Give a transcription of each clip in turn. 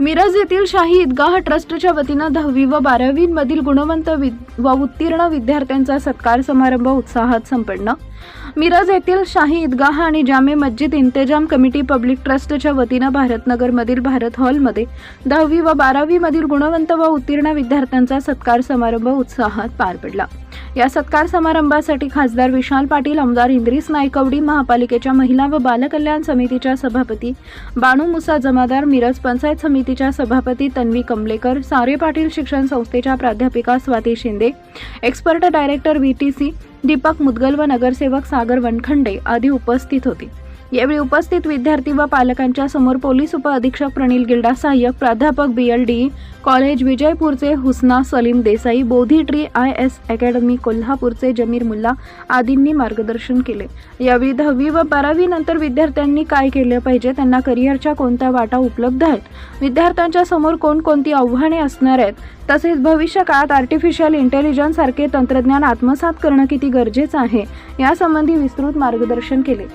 मिरज येथील शाही ईदगाह ट्रस्टच्या वतीनं 10वी व 12वी मधील गुणवंत व उत्तीर्ण विद्यार्थ्यांचा सत्कार समारंभ उत्साहात संपन्न। मिरज येथील शाही ईदगाह आणि जामे मस्जिद इंतेजाम कमिटी पब्लिक ट्रस्टच्या वतीनं भारतनगर मधील भारत हॉलमध्ये 10वी व 12वी मधील गुणवंत व उत्तीर्ण विद्यार्थ्यांचा सत्कार समारंभ उत्साहात पार पडला। या सत्कार समारंभासाठी खासदार विशाल पाटील, आमदार इंद्रिस नायकवडी, महापालिकेच्या महिला व बालकल्याण समितीच्या सभापती बानू मुसा जमादार, मिरज पंचायत समितीच्या सभापती तन्वी कमलेकर, सारे पाटील शिक्षण संस्थेच्या प्राध्यापिका Swati Shinde, expert director VTC Deepak Mudgal व नगरसेवक सागर वनखंडे आदी उपस्थित होते। यावेळी उपस्थित विद्यार्थी व पालकांच्या समोर पोलीस उपअधीक्षक प्रणील गिल्डा, सहाय्यक प्राध्यापक BLDE कॉलेज विजयपूरचे Husna Salim Desai, Bodhi tree IS academy कोल्हापूरचे जमीर मुल्ला आदींनी मार्गदर्शन केले। यावेळी 10वी व 12वी नंतर विद्यार्थ्यांनी काय केले पाहिजे, त्यांना करिअरच्या कोणत्या वाटा उपलब्ध आहेत, विद्यार्थ्यांच्या समोर कोणकोणती आव्हाने असणार आहेत, तसेच भविष्य काळात आर्टिफिशियल इंटेलिजन्स सारखे तंत्रज्ञान आत्मसात करणं किती गरजेचं आहे यासंबंधी विस्तृत मार्गदर्शन केले।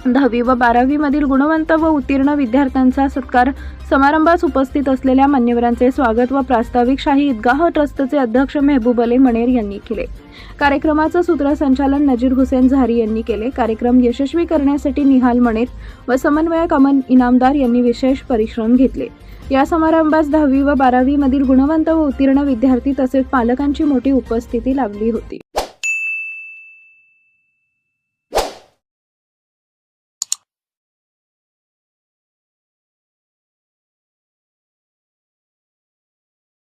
10वी व 12वी मधील गुणवंत व उत्तीर्ण विद्यार्थ्यांचा सत्कार समारंभास उपस्थित असलेल्या मान्यवरांचे स्वागत व प्रास्ताविक शाही ईदगाह ट्रस्टचे अध्यक्ष मेहबूब अली मणेर यांनी केले। कार्यक्रमाचं सूत्रसंचालन नजीर हुसेन झारी यांनी केले। कार्यक्रम यशस्वी करण्यासाठी निहाल मणेर व समन्वयक अमन इनामदार यांनी विशेष परिश्रम घेतले। या समारंभास 10वी व 12वी मधील गुणवंत व उत्तीर्ण विद्यार्थी तसेच पालकांची मोठी उपस्थिती लाभली होती।